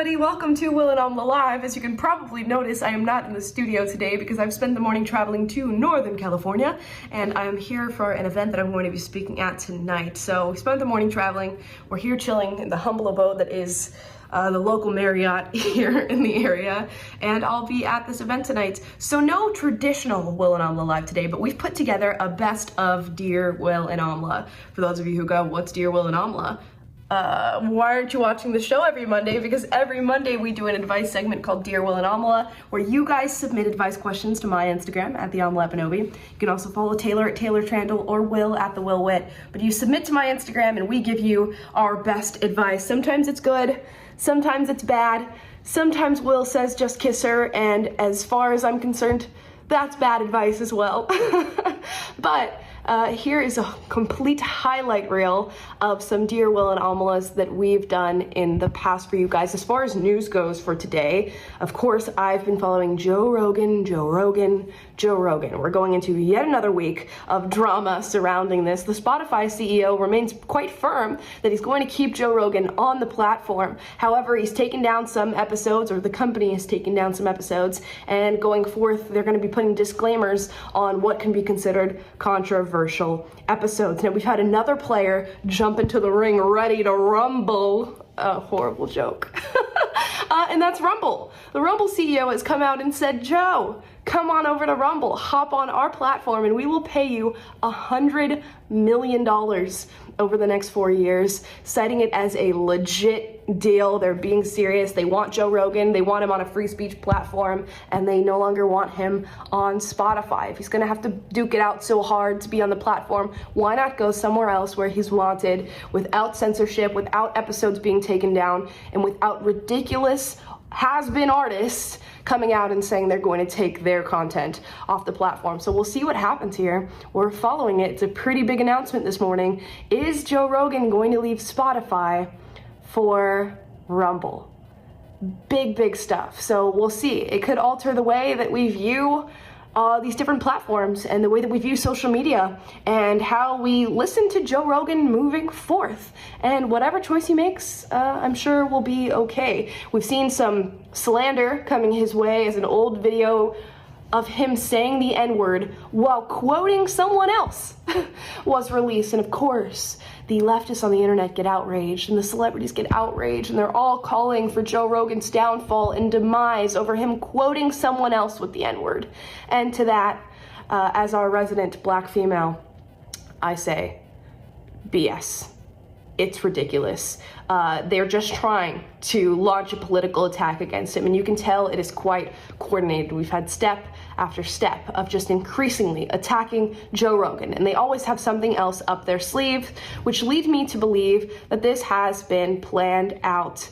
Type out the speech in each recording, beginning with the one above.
everybody, welcome to Will and Amala Live. As you can probably notice, I am not in the studio today because I've spent the morning traveling to Northern California, and I'm here for an event that I'm going to be speaking at tonight. So we spent the morning traveling, we're here chilling in the humble abode that is the local Marriott here in the area, and I'll be at this event tonight. So no traditional Will and Amala Live today, but we've put together a best of Dear Will and Amala. For those of you who go, what's Dear Will and Amala? Why aren't you watching the show every Monday? Because every Monday we do an advice segment called Dear Will and Amala, where you guys submit advice questions to my Instagram at the Amala Epinobi. You can also follow Taylor at Taylor Trandle or Will at the Will Wit. But you submit to my Instagram and we give you our best advice. Sometimes it's good, sometimes it's bad. Sometimes Will says just kiss her, and as far as I'm concerned, that's bad advice as well. But here is a complete highlight reel of some Dear Will and Amalas that we've done in the past for you guys. As far as news goes for today, of course, I've been following Joe Rogan. We're going into yet another week of drama surrounding this. The Spotify CEO remains quite firm that he's going to keep Joe Rogan on the platform. However, he's taken down some episodes, or the company has taken down some episodes, and going forth, they're going to be putting disclaimers on what can be considered controversial episodes. Now, we've had another player jump into the ring ready to rumble. A horrible joke. And that's Rumble. The Rumble CEO has come out and said, Joe, come on over to Rumble, hop on our platform, and we will pay you $100 million over the next 4 years, citing it as a legit deal. They're being serious. They want Joe Rogan. They want him on a free speech platform, and they no longer want him on Spotify. If he's going to have to duke it out so hard to be on the platform, why not go somewhere else where he's wanted, without censorship, without episodes being taken down, and without ridiculous has-been artists coming out and saying they're going to take their content off the platform. So we'll see what happens here. We're following it. It's a pretty big announcement this morning. Is Joe Rogan going to leave Spotify for Rumble? Big stuff. So we'll see. It could alter the way that we view these different platforms and the way that we view social media and how we listen to Joe Rogan moving forth. And whatever choice he makes, I'm sure will be okay. We've seen some slander coming his way as an old video of him saying the N-word while quoting someone else was released. And of course, the leftists on the internet get outraged and the celebrities get outraged, and they're all calling for Joe Rogan's downfall and demise over him quoting someone else with the N-word. And to that, as our resident black female, I say, BS. It's ridiculous. They're just trying to launch a political attack against him, and you can tell it is quite coordinated. We've had step after step of just increasingly attacking Joe Rogan, and they always have something else up their sleeve, which leads me to believe that this has been planned out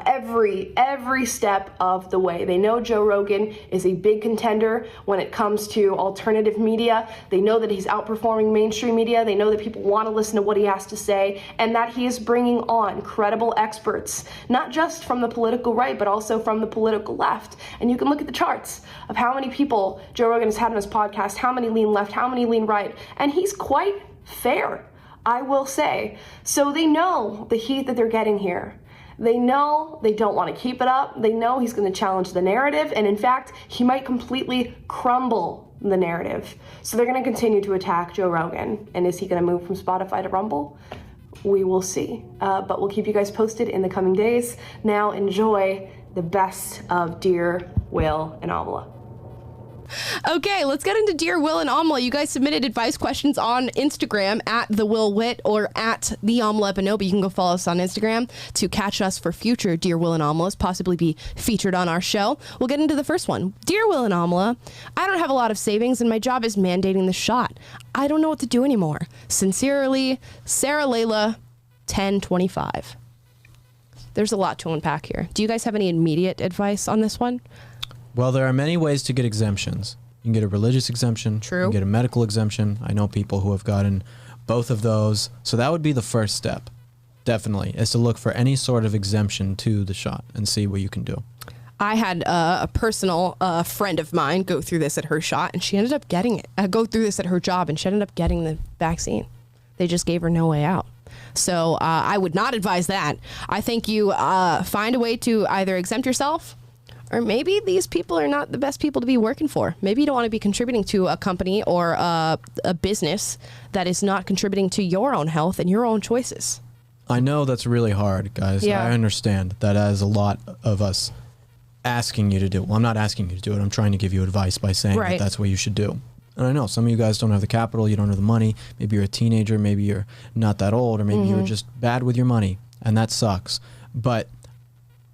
every step of the way. They know Joe Rogan is a big contender when it comes to alternative media. They know that he's outperforming mainstream media. They know that people want to listen to what he has to say, and that he is bringing on credible experts, not just from the political right, but also from the political left. And you can look at the charts of how many people Joe Rogan has had on his podcast, how many lean left, how many lean right, and he's quite fair, I will say. So they know the heat that they're getting here. They know they don't want to keep it up. They know he's going to challenge the narrative, and in fact, he might completely crumble the narrative. So they're going to continue to attack Joe Rogan. And is he going to move from Spotify to Rumble? We will see. But we'll keep you guys posted in the coming days. Now enjoy the best of Dear Will and Amala. Okay, let's get into Dear Will and Amala. You guys submitted advice questions on Instagram at the Will Wit or at the Amala Epinobi. You can go follow us on Instagram to catch us for future Dear Will and Amalas, possibly be featured on our show. We'll get into the first one. Dear Will and Amala, I don't have a lot of savings and my job is mandating the shot. I don't know what to do anymore. Sincerely, Sarah Layla, 1025. There's a lot to unpack here. Do you guys have any immediate advice on this one? Well, there are many ways to get exemptions. You can get a religious exemption. True. You can get a medical exemption. I know people who have gotten both of those. So that would be the first step, definitely, is to look for any sort of exemption to the shot and see what you can do. I had a personal friend of mine go through this at her shot, and she ended up getting it. Go through this at her job, and she ended up getting the vaccine. They just gave her no way out. So I would not advise that. I think you find a way to either exempt yourself, or maybe these people are not the best people to be working for. Maybe you don't want to be contributing to a company or a business that is not contributing to your own health and your own choices. I know that's really hard, guys. Yeah. I understand that as a lot of us asking you to do. Well, I'm not asking you to do it. I'm trying to give you advice by saying that that's what you should do. And I know some of you guys don't have the capital, you don't have the money. Maybe you're a teenager, maybe you're not that old, or maybe you're just bad with your money, and that sucks. But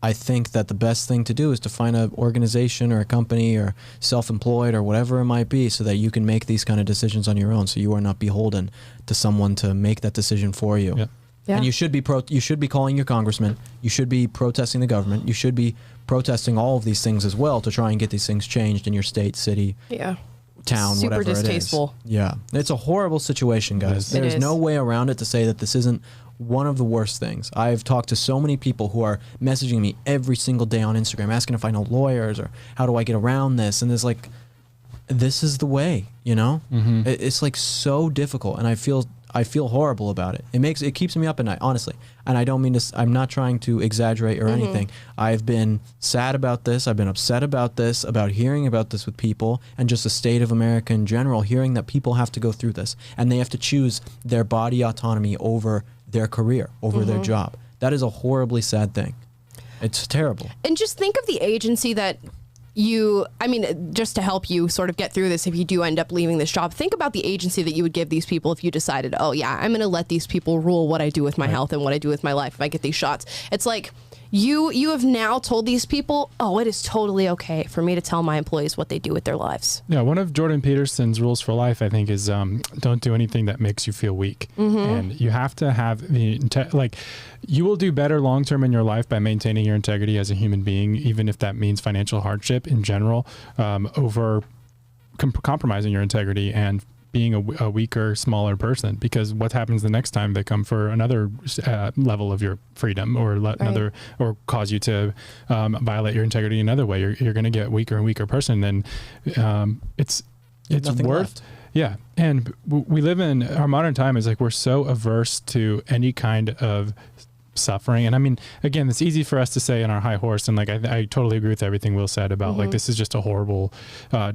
I think that the best thing to do is to find an organization or a company or self-employed or whatever it might be, so that you can make these kind of decisions on your own, so you are not beholden to someone to make that decision for you. Yep. Yeah. And you should be calling your congressman. You should be protesting the government. You should be protesting all of these things as well to try and get these things changed in your state, city, town, Super whatever distasteful. it is. Yeah. It's a horrible situation, guys. It There's is. no way around it to say that this isn't one of the worst things. I've talked to so many people who are messaging me every single day on Instagram asking if I know lawyers or how do I get around this. And it's like, this is the way, you know? It's like so difficult, and I feel horrible about it. It keeps me up at night, honestly. And I don't mean to, I'm not trying to exaggerate or anything. I've been sad about this. I've been upset about this, about hearing about this with people, and just the state of America in general, hearing that people have to go through this and they have to choose their body autonomy over their career, over their job. That is a horribly sad thing. It's terrible. And just think of the agency that just to help you sort of get through this, if you do end up leaving this job, think about the agency that you would give these people if you decided, oh yeah, I'm going to let these people rule what I do with my health and what I do with my life if I get these shots. It's like you have now told these people, oh, it is totally okay for me to tell my employees what they do with their lives. Yeah, one of Jordan Peterson's rules for life, I think, is don't do anything that makes you feel weak. And you have to have you will do better long term in your life by maintaining your integrity as a human being, even if that means financial hardship in general, over compromising your integrity and being a weaker, smaller person, because what happens the next time they come for another level of your freedom or another, or cause you to violate your integrity another way, you're going to get weaker and weaker person. And it's nothing worth. left. Yeah. And we live in our modern time is like, we're so averse to any kind of suffering. And I mean, again, it's easy for us to say in our high horse. And like, I totally agree with everything Will said about like, this is just a horrible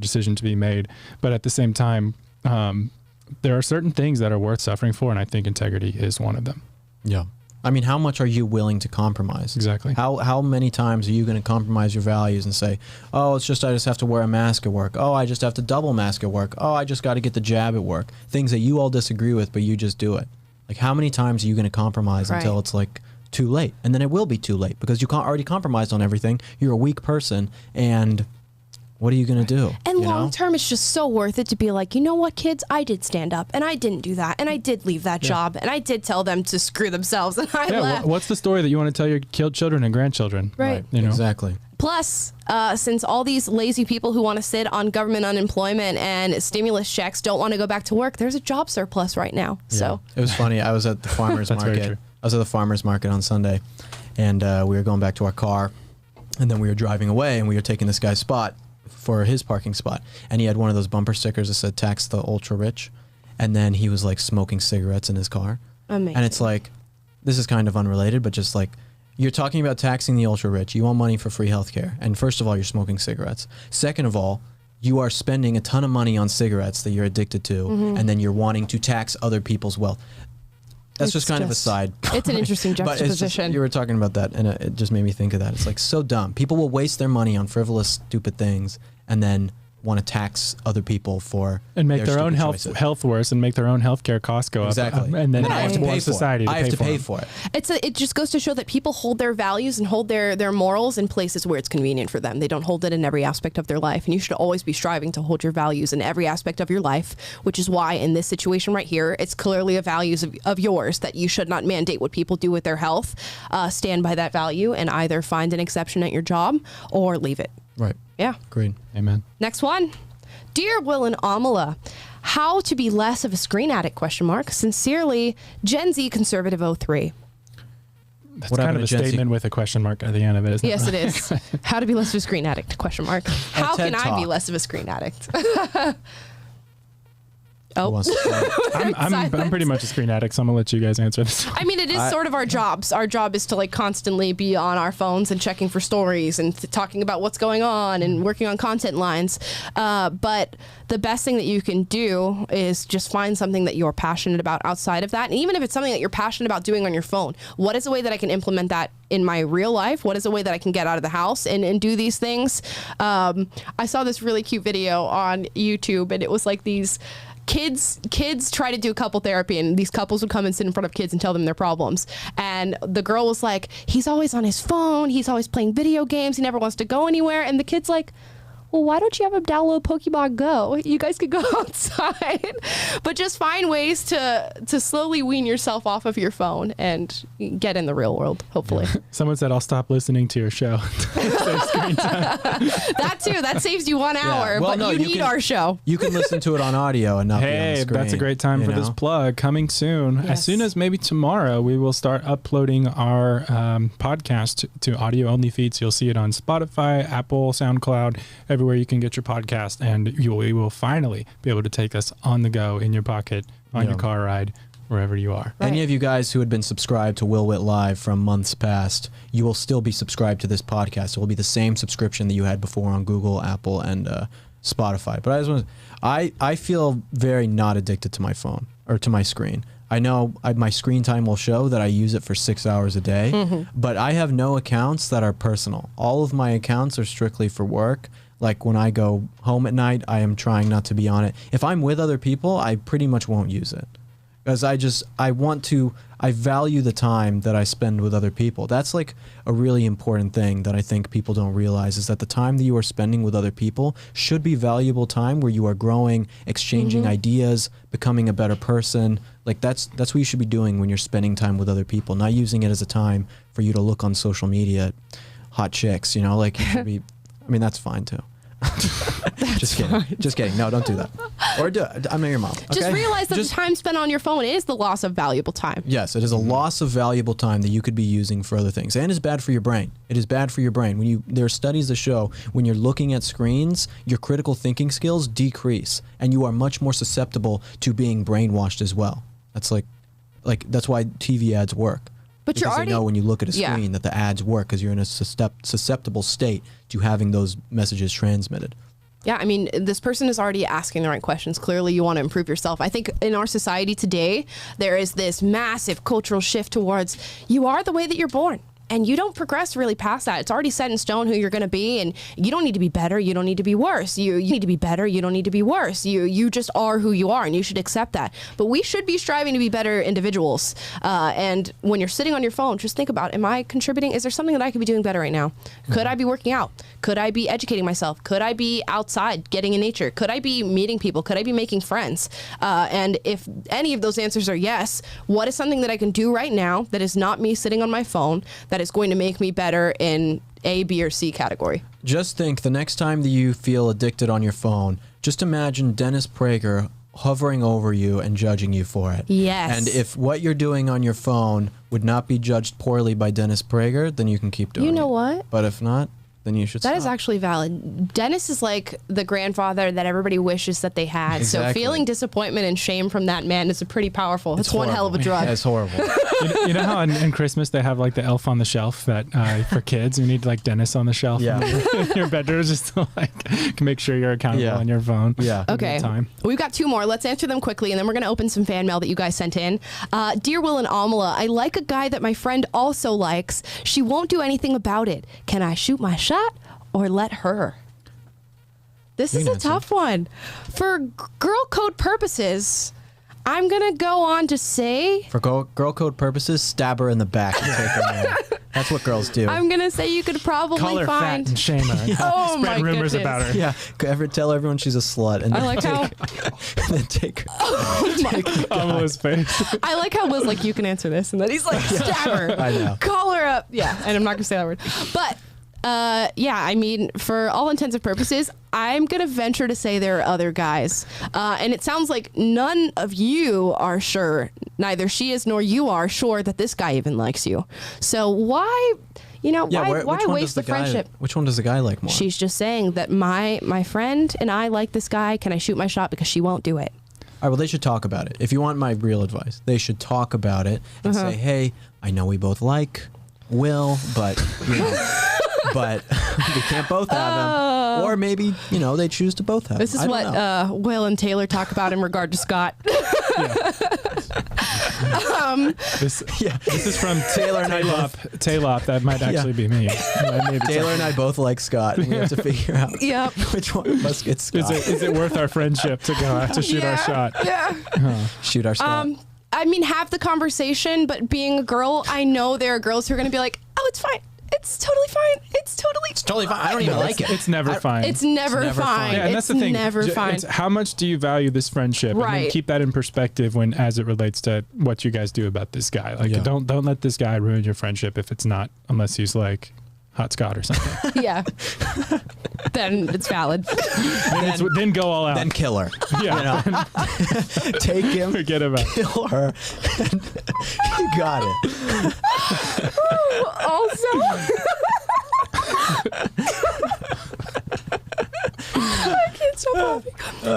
decision to be made. But at the same time, there are certain things that are worth suffering for, and I think integrity is one of them. Yeah. I mean, how much are you willing to compromise? Exactly. How many times are you going to compromise your values and say, oh, I just have to wear a mask at work. Oh, I just have to double mask at work. Oh, I just got to get the jab at work. Things that you all disagree with, but you just do it. Like, how many times are you going to compromise until it's like too late? And then it will be too late because you already compromised on everything. You're a weak person, and what are you going to do? And long term, it's just so worth it to be like, you know what, kids, I did stand up and I didn't do that. And I did leave that job and I did tell them to screw themselves and I left. What's the story that you want to tell your children and grandchildren? Right. You know? Exactly. Plus, since all these lazy people who want to sit on government unemployment and stimulus checks don't want to go back to work, there's a job surplus right now. Yeah. So it was funny. I was at the farmer's very market. true. I was at the farmer's market on Sunday, and we were going back to our car, and then we were driving away, and we were taking this guy's spot for his parking spot, and he had one of those bumper stickers that said tax the ultra rich, and then he was like smoking cigarettes in his car. amazing. And it's like, this is kind of unrelated, but just like, you're talking about taxing the ultra rich. You want money for free healthcare, and first of all, you're smoking cigarettes. Second of all, you are spending a ton of money on cigarettes that you're addicted to, and then you're wanting to tax other people's wealth. That's just kind of a side. It's an interesting But it's just, juxtaposition. you were talking about that, and it just made me think of that. It's like so dumb. People will waste their money on frivolous, stupid things, and then want to tax other people for and make their own stupid choices. health worse and make their own healthcare costs go Exactly. up. And then I have to more pay society for it. I have to pay them. for it. It just goes to show that people hold their values and hold their morals in places where it's convenient for them. They don't hold it in every aspect of their life. And you should always be striving to hold your values in every aspect of your life, which is why in this situation right here, it's clearly a values of yours that you should not mandate what people do with their health. Stand by that value and either find an exception at your job or leave it. Right. Yeah. Agreed. Amen. Next one. Dear Will and Amala, how to be less of a screen addict, ? Sincerely, Gen Z Conservative 03. That's What kind happened of a to Gen Z? statement with a question mark at the end of it, isn't Yes, it? it is. How to be less of a screen addict, ? How TED can I be Talk. less of a screen addict? Oh. Who wants to start? I'm pretty much a screen addict, so I'm gonna let you guys answer this. I mean, it is sort of our jobs. Our job is to like constantly be on our phones and checking for stories and talking about what's going on and working on content lines. But the best thing that you can do is just find something that you're passionate about outside of that. And even if it's something that you're passionate about doing on your phone, what is a way that I can implement that in my real life? What is a way that I can get out of the house and do these things? I saw this really cute video on YouTube, and it was like these kids try to do couple therapy, and these couples would come and sit in front of kids and tell them their problems. And the girl was like, he's always on his phone. He's always playing video games. He never wants to go anywhere. And the kid's like, well, why don't you have him download Pokemon Go? You guys could go outside. But just find ways to slowly wean yourself off of your phone and get in the real world, hopefully. Someone said, I'll stop listening to your show. That too. That saves you 1 hour, Well, but no, you need our show. You can listen to it on audio and not be on the Hey, screen. that's a great time for this plug. Coming soon. Yes. As soon as maybe tomorrow, we will start uploading our podcast to audio-only feeds. You'll see it on Spotify, Apple, SoundCloud, everywhere you can get your podcast, and we will finally be able to take us on the go, in your pocket, on your car ride, wherever you are. Right. Any of you guys who had been subscribed to Will Wit Live from months past, you will still be subscribed to this podcast. It will be the same subscription that you had before on Google, Apple, and Spotify. But I just want I feel very not addicted to my phone or to my screen. I know my screen time will show that I use it for 6 hours a day, but I have no accounts that are personal. All of my accounts are strictly for work. Like when I go home at night, I am trying not to be on it. If I'm with other people, I pretty much won't use it. Because I value the time that I spend with other people. That's like a really important thing that I think people don't realize, is that the time that you are spending with other people should be valuable time where you are growing, exchanging ideas, becoming a better person. Like that's what you should be doing when you're spending time with other people, not using it as a time for you to look on social media at hot chicks, like you should be, I mean, that's fine too. Just kidding. Fine. Just kidding. No, don't do that. Or do it. I'm not your mom. Okay? Just realize that the time spent on your phone is the loss of valuable time. Yes, it is a loss of valuable time that you could be using for other things, and it's bad for your brain. It is bad for your brain. There are studies that show when you're looking at screens, your critical thinking skills decrease, and you are much more susceptible to being brainwashed as well. That's like that's why TV ads work. But you're because already they know when you look at a screen that the ads work because you're in a susceptible state to having those messages transmitted. Yeah, I mean, this person is already asking the right questions. Clearly, you want to improve yourself. I think in our society today, there is this massive cultural shift towards you are the way that you're born. And you don't progress really past that. It's already set in stone who you're going to be, and you don't need to be better. You don't need to be worse. You need to be better. You don't need to be worse. You just are who you are, and you should accept that. But we should be striving to be better individuals. And when you're sitting on your phone, just think about, am I contributing? Is there something that I could be doing better right now? Could I be working out? Could I be educating myself? Could I be outside getting in nature? Could I be meeting people? Could I be making friends? And if any of those answers are yes, what is something that I can do right now that is not me sitting on my phone that is going to make me better in A, B, or C category? Just think, the next time that you feel addicted on your phone, just imagine Dennis Prager hovering over you and judging you for it. Yes. And if what you're doing on your phone would not be judged poorly by Dennis Prager, then you can keep doing it. You know what? But if not, then you should stop. That is actually valid. Dennis is like the grandfather that everybody wishes that they had. Exactly. So feeling disappointment and shame from that man is a pretty powerful. It's one hell of a drug. It's horrible. You know how in Christmas they have like the elf on the shelf that for kids, you need like Dennis on the shelf in your bedroom just to like make sure you're accountable on your phone. Yeah. Okay. Time. We've got 2 more. Let's answer them quickly, and then we're going to open some fan mail that you guys sent in. Dear Will and Amala, I like a guy that my friend also likes. She won't do anything about it. Can I shoot my shot or let her? This is a tough one. For girl code purposes, I'm going to go on to say... For girl code purposes, stab her in the back and take her in. That's what girls do. I'm going to say you could probably Call her find... fat and shame her. Oh, Spread my rumors goodness. about her. Yeah. Tell everyone she's a slut. And I then like how... and then take her. Amala's face. I like how Will's like, you can answer this. And then he's like, stab her. I know. Call her up. Yeah, and I'm not going to say that word. But... yeah, I mean, for all intents and purposes, I'm going to venture to say there are other guys. And it sounds like none of you are sure, neither she is nor you are sure that this guy even likes you. So why, why waste the friendship? Which one does the guy like more? She's just saying that my friend and I like this guy. Can I shoot my shot? Because she won't do it. right, well, they should talk about it. If you want my real advice, they should talk about it and say, hey, I know we both like Will, but, you know, but we can't both have him. Or maybe, you know, they choose to both have him. This is what Will and Taylor talk about in regard to Scott. This is from Taylor and Taylop. That might actually be me. Taylor and I both like Scott. And we have to figure out which one of us gets Scott. Is it worth our friendship to go out to shoot our shot? Yeah. Shoot our Scott. I mean, have the conversation, but being a girl, I know there are girls who are going to be like, oh, it's fine. It's totally fine. It's totally fine. I don't even like it. It's never fine. It's never fine. Yeah, and that's the thing. Never fine. How much do you value this friendship? Right. And then keep that in perspective as it relates to what you guys do about this guy. Like, don't let this guy ruin your friendship if it's not, unless he's like hot Scott or something. Yeah. Then it's valid. Then go all out. Then kill her. Yeah. You know? Take him. Forget about it. Kill her. You got it. Also. I can't stop laughing.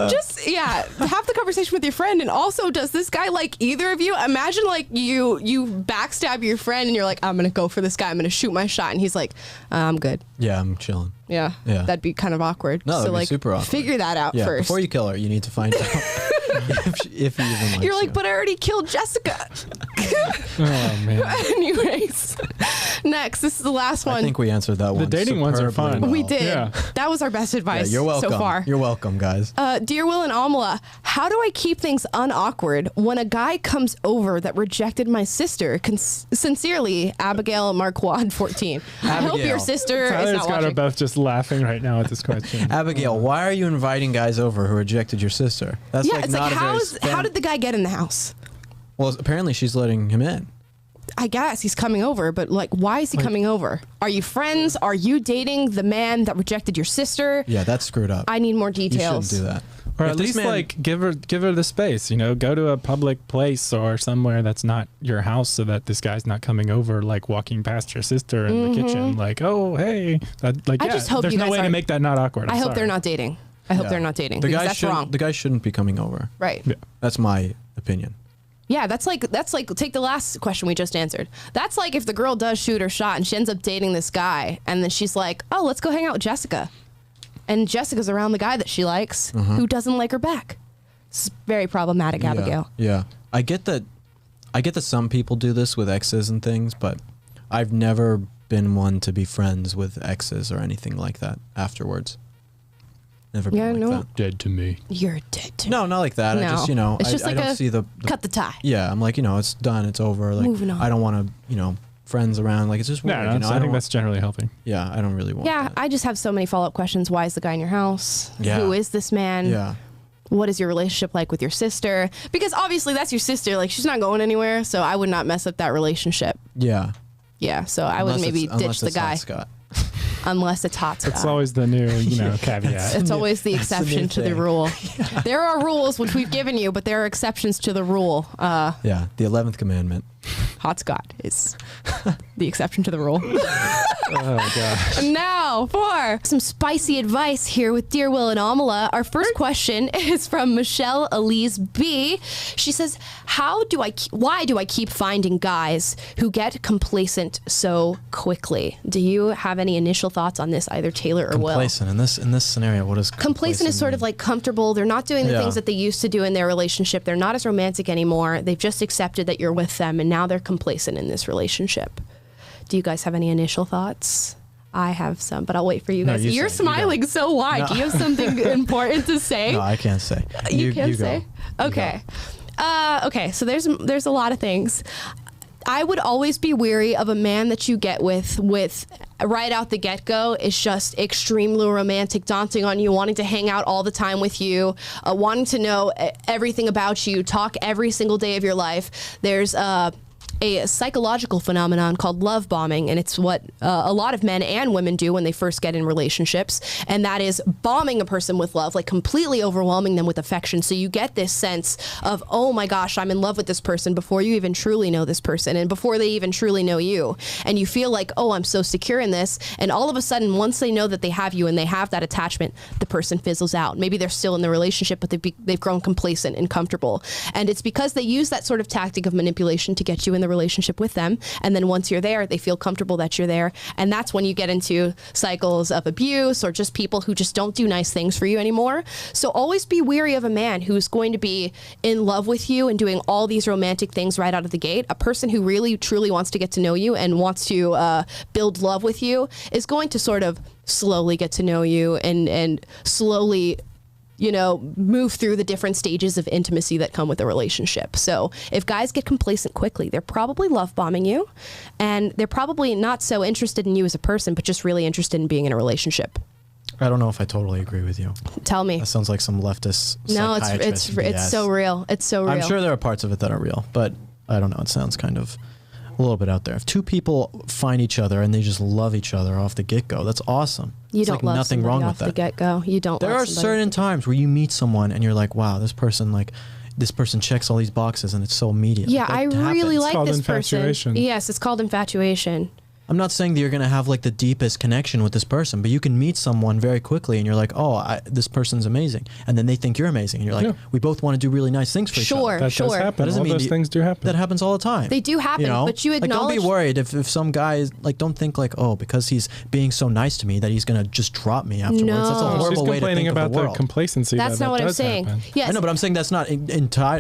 Just have the conversation with your friend. And also, does this guy like either of you? Imagine like you backstab your friend and you're like, I'm gonna go for this guy, I'm gonna shoot my shot, and he's like, I'm good. Yeah, I'm chilling. Yeah, that'd be kind of awkward. No, that'd so be like super awkward. Figure that out first. Before you kill her, you need to find out if he even likes You're like, you. but I already killed Jessica. Oh man. Anyways, next, this is the last one. I think we answered that one. The dating ones are fun. Well. We did. Yeah. That was our best advice You're welcome. so far. You're welcome, guys. Dear Will and Amala, how do I keep things unawkward when a guy comes over that rejected my sister? Sincerely, Abigail Marquand 14. I hope your sister is Tyler's not got her watching. both just laughing right now at this question. Abigail, why are you inviting guys over who rejected your sister? That's Yeah, it's not like, a very how did the guy get in the house? Well, apparently she's letting him in. I guess he's coming over, but like, why is he coming over? Are you friends? Are you dating the man that rejected your sister? Yeah, that's screwed up. I need more You details. shouldn't do that. Or If at this least man- like give her the space, you know, go to a public place or somewhere that's not your house so that this guy's not coming over like walking past your sister in the kitchen like, oh, hey. I just hope there's you no guys way to aren't- make that not awkward. I hope sorry. they're not dating. I hope they're not dating. The because guy that's wrong. The guy shouldn't be coming over. Right. Yeah. That's my opinion. Yeah, that's like take the last question we just answered. That's like if the girl does shoot her shot and she ends up dating this guy and then she's like, "Oh, let's go hang out with Jessica." And Jessica's around the guy that she likes who doesn't like her back. It's very problematic, Abigail. Yeah. I get that some people do this with exes and things, but I've never been one to be friends with exes or anything like that afterwards. Never been like that. Dead to me. You're dead to me. No, not like that. No. I just, It's just I like don't a see the cut the tie. Yeah, I'm like, it's done, it's over. Like, Moving on. I don't want to, friends around. Like, it's just weird. I think that's generally healthy. Yeah, I don't really want Yeah, that. I just have so many follow-up questions. Why is the guy in your house? Yeah. Who is this man? Yeah. What is your relationship like with your sister? Because obviously that's your sister. Like, she's not going anywhere, so I would not mess up that relationship. Yeah. Yeah, so I would maybe ditch the guy. Scott. Unless it's hot Scott. It's always the new, caveat. It's always the that's the new exception to the thing. rule. There are rules which we've given you, but there are exceptions to the rule. Yeah, the 11th commandment. Hot Scott is the exception to the rule. Oh gosh. Now for some spicy advice here with Dear Will and Amala. Our first question is from Michelle Elise B. She says, why do I keep finding guys who get complacent so quickly? Do you have any initial thoughts on this, either Taylor or Will? Complacent. In this scenario, what is Complacent is sort of like comfortable. They're not doing the Yeah. things that they used to do in their relationship. They're not as romantic anymore. They've just accepted that you're with them, and now they're complacent in this relationship. Do you guys have any initial thoughts? I have some, but I'll wait for you No, guys. you You're say. You smiling so wide. No. Do you have something important to say? No, I can't say. You can't go. say? You Okay. Okay, so there's a lot of things. I would always be weary of a man that you get with right out the get-go is just extremely romantic, daunting on you, wanting to hang out all the time with you, wanting to know everything about you, talk every single day of your life. There's a psychological phenomenon called love bombing, and it's what a lot of men and women do when they first get in relationships, and that is bombing a person with love, like completely overwhelming them with affection. So you get this sense of, oh my gosh, I'm in love with this person before you even truly know this person and before they even truly know you. And you feel like, oh, I'm so secure in this. And all of a sudden, once they know that they have you and they have that attachment, the person fizzles out. Maybe they're still in the relationship, but they've grown complacent and comfortable. And it's because they use that sort of tactic of manipulation to get you in the relationship with them. And then once you're there, they feel comfortable that you're there. And that's when you get into cycles of abuse or just people who just don't do nice things for you anymore. So always be wary of a man who's going to be in love with you and doing all these romantic things right out of the gate. A person who really truly wants to get to know you and wants to build love with you is going to sort of slowly get to know you and slowly, you know, move through the different stages of intimacy that come with a relationship. So if guys get complacent quickly, they're probably love bombing you, and they're probably not so interested in you as a person, but just really interested in being in a relationship. I don't know if I totally agree with you. Tell me. That sounds like some leftist No, psychiatrist it's so real. It's so real. I'm sure there are parts of it that are real, but I don't know. It sounds kind of a little bit out there. If two people find each other and they just love each other off the get-go, that's awesome. You It's don't like love nothing somebody wrong off with that. the get-go. You don't. There love are somebody certain off the times where you meet someone and you're like, wow, this person checks all these boxes and it's so immediate. Yeah, Like, I that really happens. like called this infatuation. person. Yes, it's called infatuation. I'm not saying that you're going to have like the deepest connection with this person, but you can meet someone very quickly and you're like, oh, this person's amazing. And then they think you're amazing. And you're like, Yeah. we both want to do really nice things for each other. Sure, That sure. does happen. That doesn't All mean those things do happen. That happens all the time. They do happen, but you Like, don't acknowledge. be worried if some guy is like, don't think like, oh, because he's being so nice to me that he's going to just drop me afterwards. No. That's a She's horrible She's way to complaining think about of the the world. complacency. That's that not what I'm does saying. happen. Yes. I know, but I'm saying that's not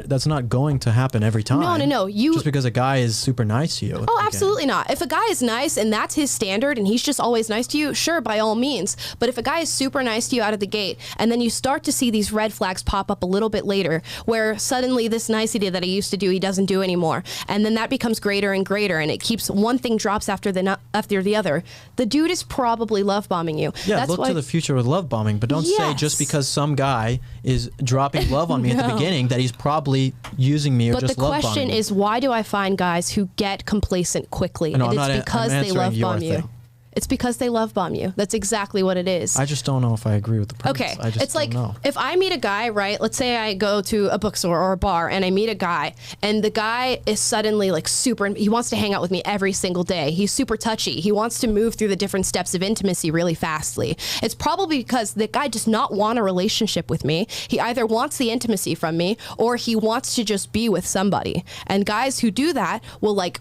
that's not going to happen every time. No. Just because a guy is super nice to you. Oh, absolutely not. If a guy is nice and that's his standard and he's just always nice to you, sure, by all means. But if a guy is super nice to you out of the gate and then you start to see these red flags pop up a little bit later where suddenly this nicety that he used to do, he doesn't do anymore. And then that becomes greater and greater and it keeps one thing drops after the other. The dude is probably love bombing you. Yeah, That's look why, to the future with love bombing, but don't say Yes. just because some guy is dropping love on me at the No. beginning that he's probably using me or But the just love bombing question me. is, why do I find guys who get complacent quickly? No, and I'm it's not- because I'm they answering love your bomb you. thing. It's because they love bomb you. That's exactly what it is. I just don't know if I agree with the premise. Okay, I just it's like don't know. if I meet a guy, right? Let's say I go to a bookstore or a bar and I meet a guy, and the guy is suddenly like he wants to hang out with me every single day. He's super touchy. He wants to move through the different steps of intimacy really fastly. It's probably because the guy does not want a relationship with me. He either wants the intimacy from me or he wants to just be with somebody. And guys who do that will like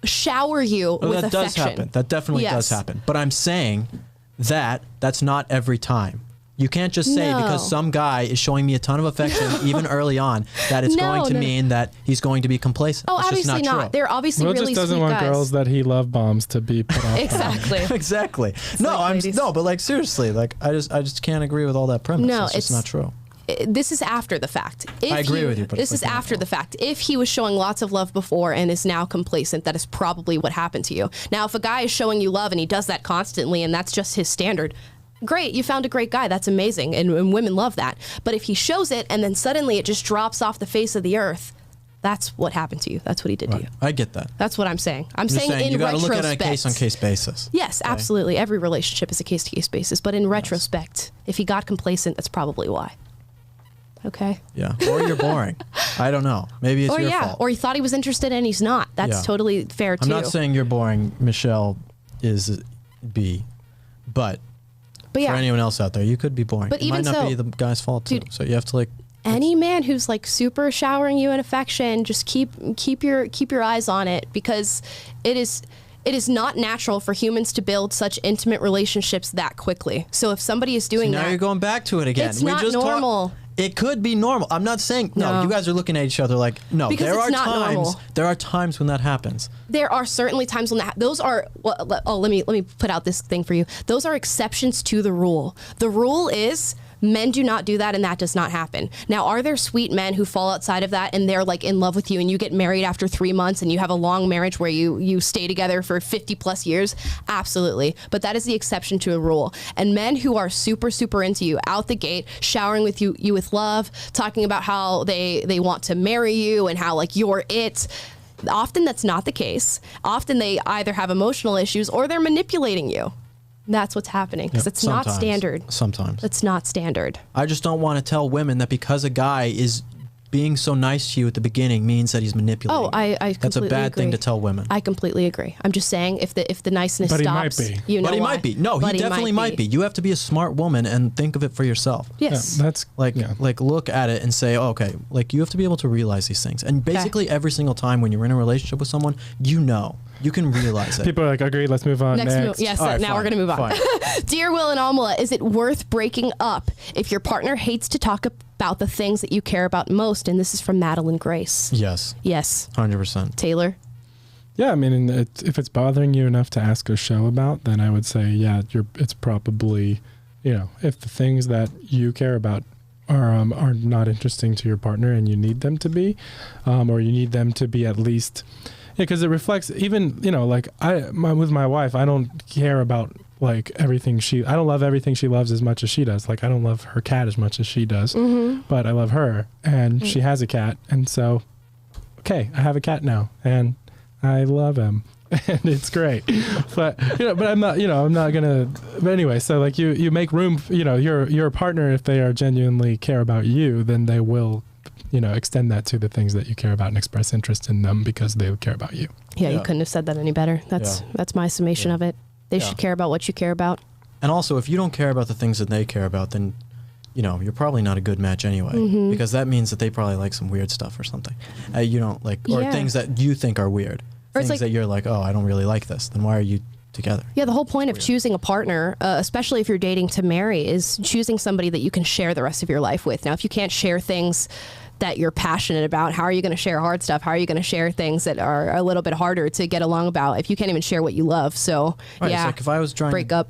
shower you Oh, with that does affection. happen. That definitely does Yes. happen. But I'm saying that's not every time. You can't just say No. because some guy is showing me a ton of affection even early on that it's No, going to no. mean that he's going to be complacent. Oh, It's just obviously not. not. True. They're obviously Will really just doesn't sweet want guys. girls that he love bombs to be put off. Exactly. Exactly. like ladies. But like seriously, like I just can't agree with all that premise. No, it's just not true. This is after the fact. If I agree with you, but this it's is like, after the fact. If he was showing lots of love before and is now complacent, that is probably what happened to you. Now, if a guy is showing you love and he does that constantly and that's just his standard, great, you found a great guy. That's amazing, and women love that. But if he shows it and then suddenly it just drops off the face of the earth, that's what happened to you. That's what he did to you. I get that. That's what I'm saying. I'm just saying in you got to retrospect. look at it on a case-on-case basis. Yes, absolutely. Every relationship is a case-to-case basis. But in retrospect, if he got complacent, that's probably why. Okay. Yeah. Or you're boring. I don't know. Maybe it's Or your yeah, fault. or he thought he was interested and he's not. That's Yeah. totally fair too. I'm not saying you're boring. Michelle is B, but but for yeah, anyone else out there, you could be boring. But it even might not so- be the guy's fault too. Dude, So you have to like. any man who's like super showering you in affection, just keep your eyes on it, because it is not natural for humans to build such intimate relationships that quickly. So if somebody is doing Now that, you're going back to it again. It's not normal. It could be normal. I'm not saying no. You guys are looking at each other like no. Because there it's are not times. normal. There are times when that happens. there are certainly times when those are. Well, let me put out this thing for you. Those are exceptions to the rule. The rule is men do not do that, and that does not happen. Now, are there sweet men who fall outside of that and they're like in love with you and you get married after 3 months and you have a long marriage where you stay together for 50 plus years? Absolutely. But that is the exception to a rule. And men who are super, super into you out the gate, showering with you with love, talking about how they want to marry you and how like you're it. Often that's not the case. Often they either have emotional issues or they're manipulating you. That's what's happening because it's not standard. Sometimes. It's not standard. I just don't want to tell women that because a guy is being so nice to you at the beginning means that he's manipulating. Oh, I completely That's a bad agree. thing to tell women. I completely agree. I'm just saying if the niceness But he stops, might be. you know But he why. might be. No, But he definitely might be. You have to be a smart woman and think of it for yourself. Yes. Yeah, that's Like look at it and say, oh, okay, like you have to be able to realize these things. And basically every single time when you're in a relationship with someone, you can realize it. people are like, agreed, let's move on. Next. Yes, All right, now we're fine, going to move on. fine. Dear Will and Amala, is it worth breaking up if your partner hates to talk about the things that you care about most? And this is from Madeline Grace. Yes, Yes. 100%. Taylor? Yeah, I mean, if it's bothering you enough to ask a show about, then I would say, yeah, it's probably, if the things that you care about are not interesting to your partner and you need them to be, or you need them to be at least, because it reflects even, like with my wife, I don't care about like everything I don't love everything she loves as much as she does. Like I don't love her cat as much as she does, but I love her and she has a cat. And so, okay, I have a cat now and I love him and it's great. But, but I'm not gonna, but anyway, so like you make room, your partner, if they are genuinely care about you, then they will, extend that to the things that you care about and express interest in them because they care about you. Yeah, you couldn't have said that any better. That's my summation of it. They should care about what you care about. And also, if you don't care about the things that they care about, then, you're probably not a good match anyway, because that means that they probably like some weird stuff or something. You don't like, or things that you think are weird. Or Things it's like, that you're like, oh, I don't really like this. Then why are you together? Yeah, the whole point of choosing a partner, especially if you're dating to marry, is choosing somebody that you can share the rest of your life with. Now, if you can't share things that you're passionate about, how are you going to share hard stuff? How are you going to share things that are a little bit harder to get along about if you can't even share what you love? So, Right, it's like if I was trying break to, up.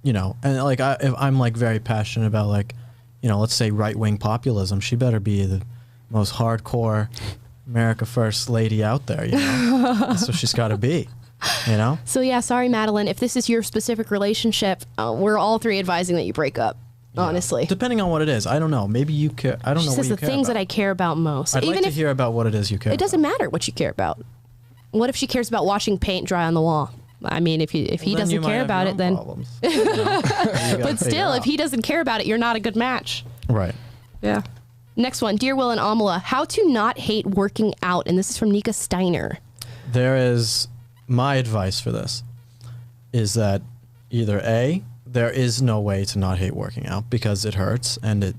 and like if I'm like very passionate about like, let's say right-wing populism, she better be the most hardcore America First lady out there, That's what she's got to be, So yeah, sorry, Madeline. If this is your specific relationship, we're all three advising that you break up. Honestly, depending on what it is, I don't know. Maybe you care. I don't know. She says what you the care things about. that I care about most. I'd Even like to if hear about what it is you care. it doesn't matter what you care about. What if she cares about watching paint dry on the wall? I mean, if he doesn't care about it, then. But still, if he doesn't care about it, you're not a good match. Right. Yeah. Next one, Dear Will and Amala, how to not hate working out, and this is from Nika Steiner. There is my advice for this is that either A, there is no way to not hate working out because it hurts and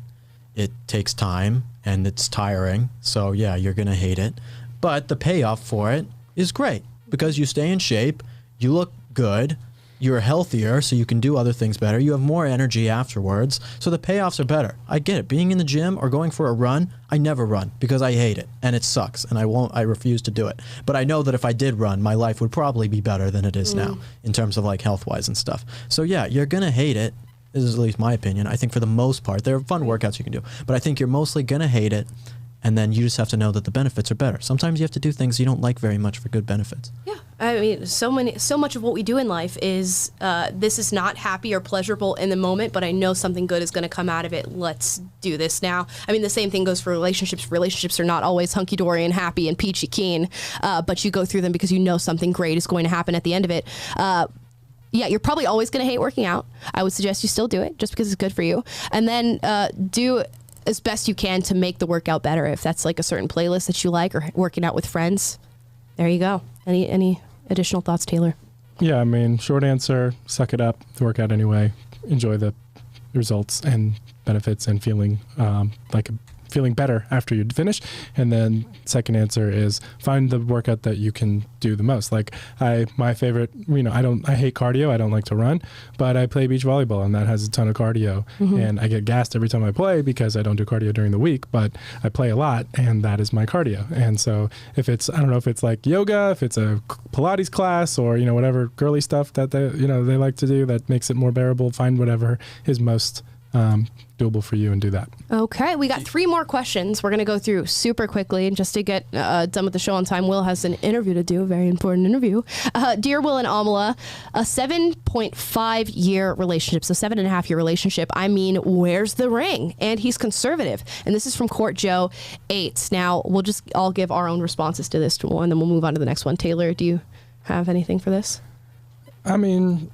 it takes time and it's tiring. So yeah, you're going to hate it. But the payoff for it is great because you stay in shape, you look good, you're healthier so you can do other things better. You have more energy afterwards. So the payoffs are better. I get it. Being in the gym or going for a run, I never run because I hate it and it sucks and I refuse to do it. But I know that if I did run, my life would probably be better than it is now in terms of like health-wise and stuff. So yeah, you're going to hate it. This is at least my opinion. I think for the most part, there are fun workouts you can do, but I think you're mostly going to hate it. And then you just have to know that the benefits are better. Sometimes you have to do things you don't like very much for good benefits. Yeah, I mean, so much of what we do in life is this is not happy or pleasurable in the moment, but I know something good is going to come out of it. Let's do this now. I mean, the same thing goes for relationships. Relationships are not always hunky-dory and happy and peachy keen, but you go through them because you know something great is going to happen at the end of it. Yeah, you're probably always going to hate working out. I would suggest you still do it just because it's good for you. And then do as best you can to make the workout better. If that's like a certain playlist that you like or working out with friends, there you go. Any additional thoughts, Taylor? Yeah, I mean, short answer, suck it up, work out anyway, enjoy the results and benefits and feeling feeling better after you finish. And then second answer is find the workout that you can do the most. Like my favorite, I hate cardio. I don't like to run, but I play beach volleyball and that has a ton of cardio and I get gassed every time I play because I don't do cardio during the week, but I play a lot and that is my cardio. And so if it's, I don't know if it's like yoga, if it's a Pilates class or, whatever girly stuff that they like to do that makes it more bearable, find whatever is most doable for you and do that. Okay, we got 3 more questions. We're going to go through super quickly. And just to get done with the show on time, Will has an interview to do, a very important interview. Dear Will and Amala, a 7.5-year relationship, so 7.5-year relationship. I mean, where's the ring? And he's conservative. And this is from Court Joe 8. Now, we'll just all give our own responses to this one, then we'll move on to the next one. Taylor, do you have anything for this? I mean,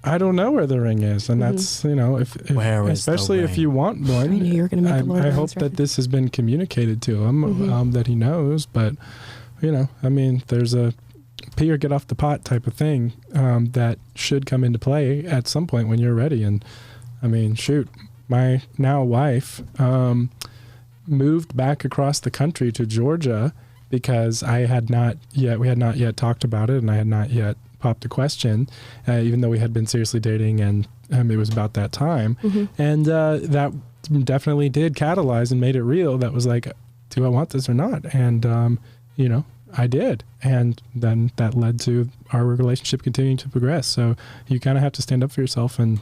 I don't know where the ring is, and that's, you know, if Where is the especially if ring? you want one, I knew you were gonna make the Lord of I the hope Rings that this has been communicated to him, that he knows. But you know, I mean, there's a pee or get off the pot type of thing that should come into play at some point when you're ready. And I mean, shoot, my now wife moved back across the country to Georgia because we had not yet talked about it, and I had not yet popped a question, even though we had been seriously dating, and it was about that time. And that definitely did catalyze and made it real. That was like, do I want this or not? And you know, I did, and then that led to our relationship continuing to progress. So you kind of have to stand up for yourself and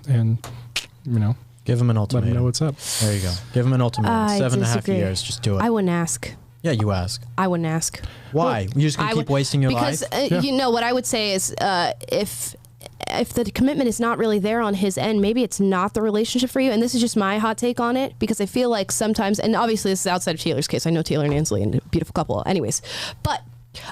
you know, Give him an let ultimatum. him know what's up. There you go. Give him an ultimatum. I 7.5 disagree. years. Just do it. I wouldn't ask. Yeah, you ask. I wouldn't ask. Why? You're just gonna keep wasting your because, life? you know, what I would say is if the commitment is not really there on his end, maybe it's not the relationship for you. And this is just my hot take on it, because I feel like sometimes, and obviously this is outside of Taylor's case. I know Taylor and Ansley and a beautiful couple anyways, but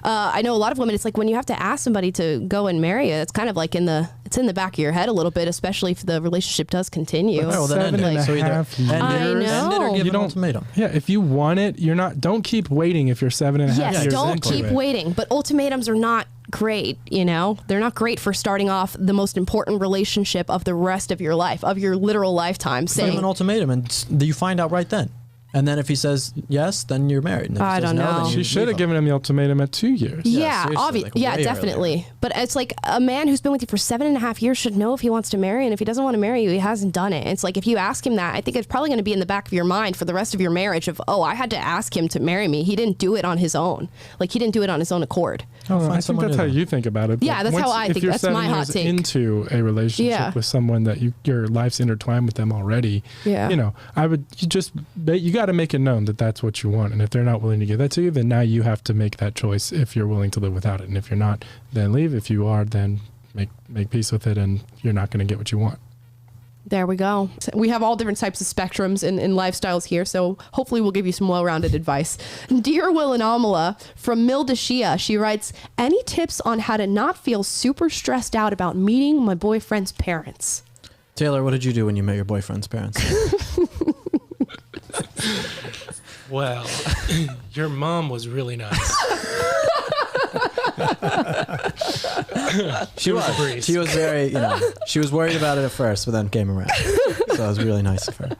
I know a lot of women, it's like when you have to ask somebody to go and marry you, it's kind of like it's in the back of your head a little bit, especially if the relationship does continue. Well, then end it. So either end it, I know. end it or give You an don't- ultimatum. Yeah, if you want it, don't keep waiting if you're 7.5 Yes, years don't into keep it. waiting. But ultimatums are not great, you know? They're not great for starting off the most important relationship of the rest of your life, of your literal lifetime. Give him Saying, an ultimatum, and you find out right then. And then if he says yes, then you're married. And if he I says don't no, know. then She you should leave have him. given him the ultimatum at 2 years. yeah, seriously, like yeah, way definitely. earlier. But it's like a man who's been with you for 7.5 years should know if he wants to marry, and if he doesn't want to marry you, he hasn't done it. It's like if you ask him that, I think it's probably going to be in the back of your mind for the rest of your marriage of, oh, I had to ask him to marry me. He didn't do it on his own. Like, he didn't do it on his own accord. Oh, I find think someone that's new how then. you think about it. Yeah, But that's how I if think. you're That's my 7 hot years take. into a relationship Yeah. with someone that your life's intertwined with them already, Yeah. you know, you got to make it known that that's what you want. And if they're not willing to give that to you, then now you have to make that choice if you're willing to live without it. And if you're not, then leave. If you are, then make peace with it, and you're not going to get what you want. There we go. We have all different types of spectrums and lifestyles here, so hopefully we'll give you some well-rounded advice. Dear Will and Amala, from Milda Shia, she writes, any tips on how to not feel super stressed out about meeting my boyfriend's parents? Taylor, what did you do when you met your boyfriend's parents? Well, your mom was really nice. She was a breeze. She was very, she was worried about it at first, but then came around. So it was really nice of her.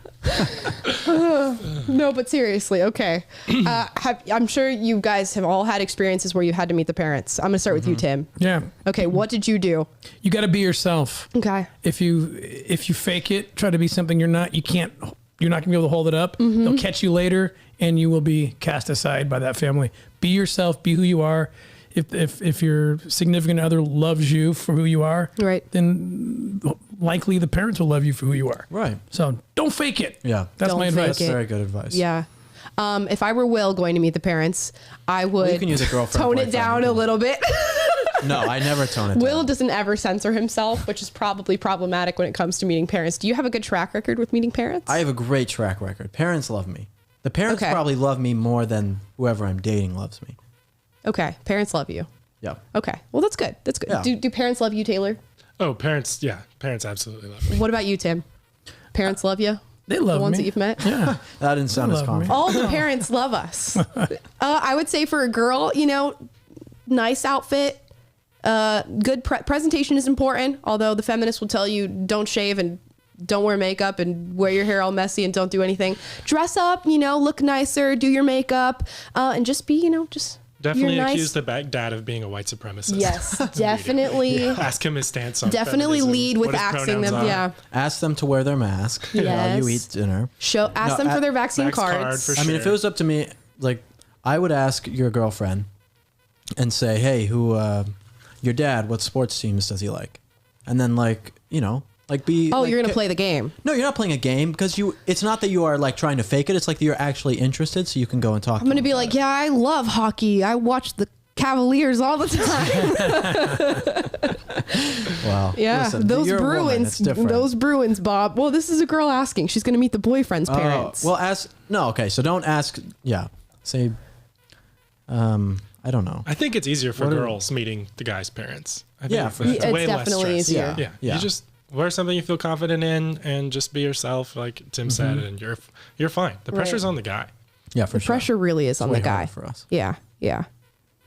No, but seriously, okay. I'm sure you guys have all had experiences where you had to meet the parents. I'm going to start with you, Tim. Yeah. Okay, what did you do? You got to be yourself. Okay. If you fake it, try to be something you're not, you're not gonna be able to hold it up. They'll catch you later and you will be cast aside by that family. Be yourself, be who you are. If your significant other loves you for who you are, Right. then likely the parents will love you for who you are. Right. So don't fake it. Yeah. That's Don't my fake advice. That's it. very good advice. Yeah. If I were Will going to meet the parents, I would you can use a girlfriend, tone it boyfriend. down a little bit. No, I never tone it Will down. doesn't ever censor himself, which is probably problematic when it comes to meeting parents. Do you have a good track record with meeting parents? I have a great track record. Parents love me. The parents Okay. probably love me more than whoever I'm dating loves me. Okay. Parents love you. Yeah. Okay. Well, that's good. That's good. Yeah. Do parents love you, Taylor? Oh, parents absolutely love me. What about you, Tim? Parents love you? They love The ones me. that you've met? Yeah. That didn't sound as love me. confident. All the parents love us. I would say for a girl, nice outfit, good presentation is important. Although the feminists will tell you don't shave and don't wear makeup and wear your hair all messy and don't do anything. Dress up, look nicer, do your makeup, and just be, just Definitely you're nice. accuse the dad of being a white supremacist. Yes, definitely. Ask him his stance on Definitely feminism, lead with what his axing them. pronouns are. Yeah. Ask them to wear their mask while Yes. you eat dinner. Ask No, them for their vaccine Vax card cards. for I mean, if it Sure. was up to me, like, I would ask your girlfriend and say, hey, your dad, what sports teams does he like? And then, Like be. Oh, like, you're gonna play the game. No, you're not playing a game because it's not that you are like trying to fake it. It's like that you're actually interested, so you can go and talk. I'm gonna be like, yeah, I love hockey. I watch the Cavaliers all the time. Wow. Yeah, Listen, those you're a woman. Bruins. It's different. Those Bruins, Bob. Well, this is a girl asking. She's gonna meet the boyfriend's parents. Well, ask. No, okay. So don't ask. Yeah. Say. I don't know. I think it's easier for What are- girls meeting the guy's parents. I think Yeah, it's for sure. It's way less definitely stress. easier. Yeah. Yeah. You just wear something you feel confident in and just be yourself, like Tim said, and you're fine. The pressure's on the guy. Yeah, for The sure. pressure really is on way the guy. harder for us. Yeah, yeah.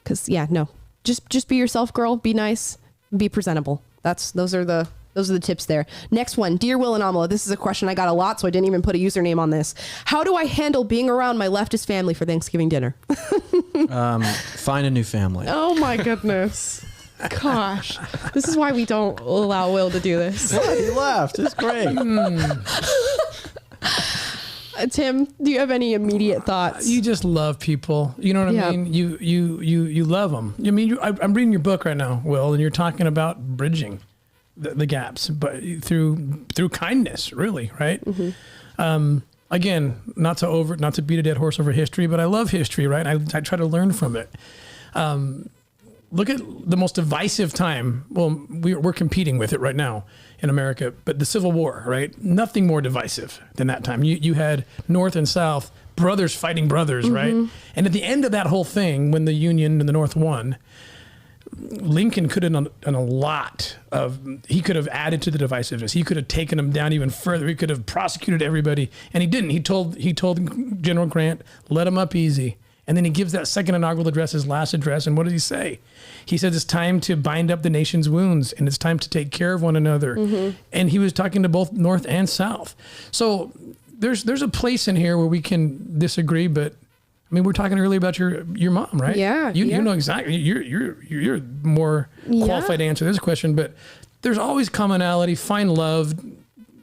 Because no, just be yourself, girl. Be nice. Be presentable. Those are the tips there. Next one, dear Will and Amala. This is a question I got a lot, so I didn't even put a username on this. How do I handle being around my leftist family for Thanksgiving dinner? Find a new family. Oh my goodness. Gosh, this is why we don't allow Will to do this. He left. It's great. Tim, do you have any immediate thoughts? You just love people. You know what Yeah. I mean? You love them. I mean, I'm reading your book right now, Will, and you're talking about bridging the gaps, but through kindness, really, right? Again, not to beat a dead horse over history, but I love history, right? I try to learn from it. Look at the most divisive time. Well, we're competing with it right now in America, but the Civil War, right? Nothing more divisive than that time. You had North and South, brothers fighting brothers, right? And at the end of that whole thing, when the Union and the North won, Lincoln could have done a lot he could have added to the divisiveness. He could have taken them down even further. He could have prosecuted everybody, and he didn't. He told General Grant, let him up easy. And then he gives that second inaugural address, his last address. And what does he say? He says it's time to bind up the nation's wounds and it's time to take care of one another. And he was talking to both North and South. So there's a place in here where we can disagree, but I mean, we're talking earlier about your mom, right? Yeah, You yeah. know exactly. You're more qualified to answer this question, but there's always commonality. Find love.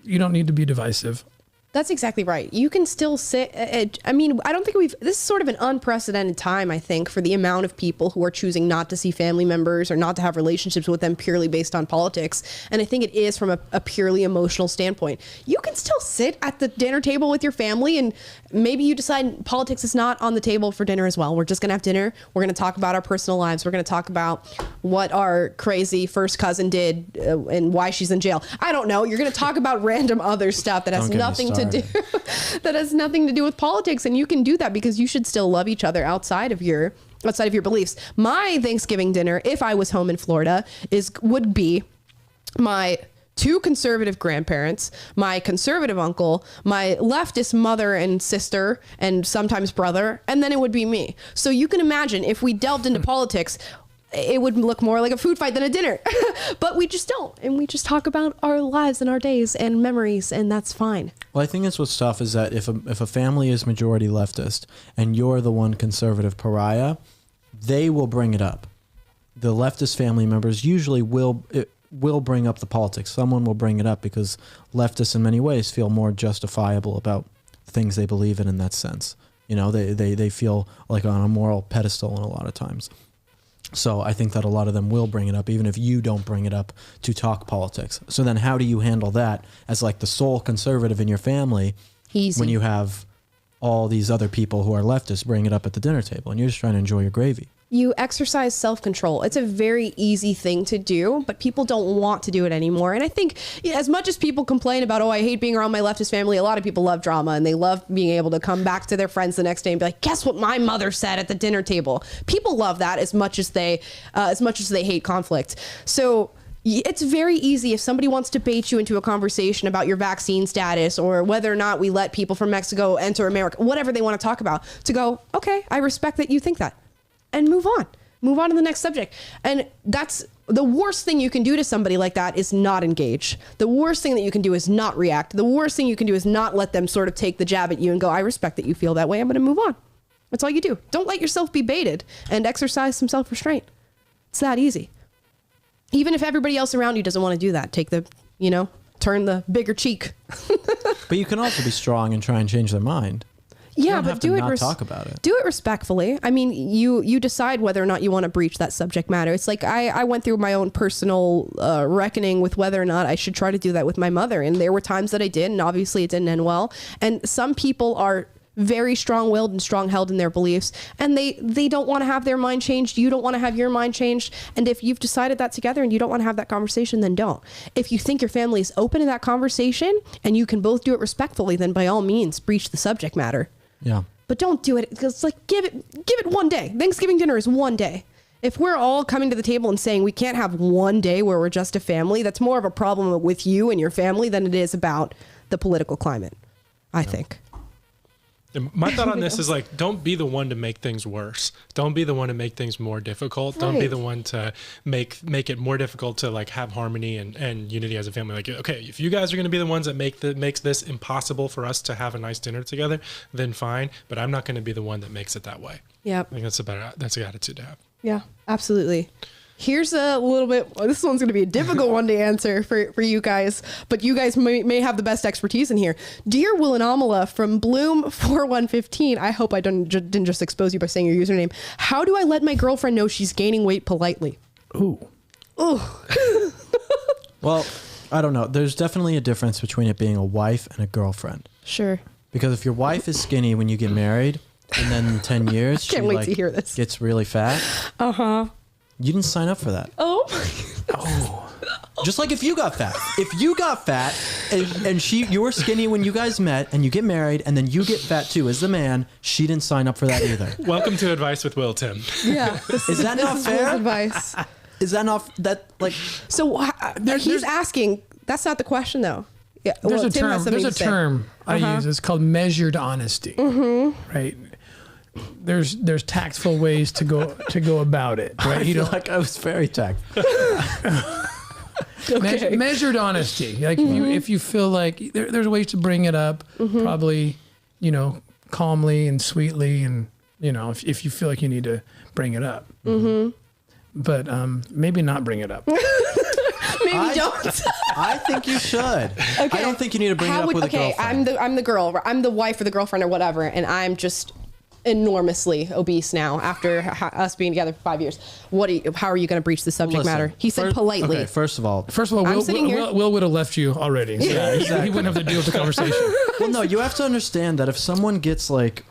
You don't need to be divisive. That's exactly right. You can still sit. I mean, I don't think this is sort of an unprecedented time, I think, for the amount of people who are choosing not to see family members or not to have relationships with them purely based on politics. And I think it is from a purely emotional standpoint. You can still sit at the dinner table with your family and maybe you decide politics is not on the table for dinner as well. We're just going to have dinner. We're going to talk about our personal lives. We're going to talk about what our crazy first cousin did and why she's in jail. I don't know. You're going to talk about random other stuff that has Don't get me nothing to do started. that has nothing to do with politics, and you can do that because you should still love each other outside of your beliefs. My Thanksgiving dinner, if I was home in Florida, would be my 2 conservative grandparents, my conservative uncle, my leftist mother and sister, and sometimes brother, and then it would be me. So you can imagine if we delved into politics, it would look more like a food fight than a dinner. But we just don't. And we just talk about our lives and our days and memories, and that's fine. Well, I think that's what's tough is that if a family is majority leftist and you're the one conservative pariah, they will bring it up. The leftist family members usually will bring up the politics. Someone will bring it up because leftists in many ways feel more justifiable about things they believe in that sense. You know, they feel like on a moral pedestal in a lot of times. So I think that a lot of them will bring it up, even if you don't bring it up to talk politics. So then how do you handle that as like the sole conservative in your family Easy. when you have all these other people who are leftists bring it up at the dinner table and you're just trying to enjoy your gravy? You exercise self-control. It's a very easy thing to do, but people don't want to do it anymore. And I think as much as people complain about, I hate being around my leftist family, a lot of people love drama and they love being able to come back to their friends the next day and be like, guess what my mother said at the dinner table? People love that as much as they hate conflict. So it's very easy if somebody wants to bait you into a conversation about your vaccine status or whether or not we let people from Mexico enter America, whatever they want to talk about, to go, okay, I respect that you think that. And move on to the next subject. And that's the worst thing you can do to somebody like that is not engage. The worst thing that you can do is not react. The worst thing you can do is not let them sort of take the jab at you and go, I respect that you feel that way. I'm going to move on. That's all you do. Don't let yourself be baited and exercise some self-restraint. It's that easy. Even if everybody else around you doesn't want to do that, turn the bigger cheek. But you can also be strong and try and change their mind. Yeah, don't but have to do it not talk about it. Do it respectfully. I mean, you decide whether or not you want to breach that subject matter. It's like I went through my own personal reckoning with whether or not I should try to do that with my mother, and there were times that I did, and obviously it didn't end well. And some people are very strong-willed and strong-held in their beliefs, and they don't want to have their mind changed. You don't want to have your mind changed. And if you've decided that together and you don't want to have that conversation, then don't. If you think your family is open to that conversation and you can both do it respectfully, then by all means breach the subject matter. Yeah. But don't do it, because it's like, give it one day. Thanksgiving dinner is one day. If we're all coming to the table and saying we can't have one day where we're just a family, that's more of a problem with you and your family than it is about the political climate, I think. My thought on this is like, don't be the one to make things worse. Don't be the one to make things more difficult. Right. Don't be the one to make it more difficult to like have harmony and unity as a family. Like, okay, if you guys are going to be the ones that makes this impossible for us to have a nice dinner together, then fine. But I'm not going to be the one that makes it that way. Yeah. I think that's the attitude to have. Yeah, absolutely. Here's a little bit, this one's going to be a difficult one to answer for you guys, but you guys may have the best expertise in here. Dear Will and Amala from Bloom4115, I hope I didn't just expose you by saying your username. How do I let my girlfriend know she's gaining weight politely? Ooh. Well, I don't know. There's definitely a difference between it being a wife and a girlfriend. Sure. Because if your wife is skinny when you get married, and then in 10 years she Can't wait to hear this. gets really fat. Uh-huh. You didn't sign up for that. Oh. Just like if you got fat. If you got fat and you were skinny when you guys met and you get married and then you get fat too as the man, she didn't sign up for that either. Welcome to Advice with Will, Tim. Yeah. Is that not fair? Advice. Is that not that like? So he's asking, that's not the question though. Yeah. There's well, a Tim has term. something There's a to say. term I use. It's called measured honesty. Mm-hmm. Right. There's tactful ways to go about it. Right. I feel like I was very tactful. Okay. Measured honesty. Like if you feel like there's ways to bring it up, probably, calmly and sweetly, and if you feel like you need to bring it up. Mm-hmm. But maybe not bring it up. Maybe don't. I think you should. Okay. I don't think you need to bring it up with a girlfriend. I'm the girl. I'm the wife or the girlfriend or whatever, and I'm just enormously obese now after us being together for 5 years. How are you going to breach the subject matter? He said politely. Okay, first of all, Will would have left you already. So Yeah, exactly. He wouldn't have to deal with the conversation. well, no, you have to understand that if someone gets sick,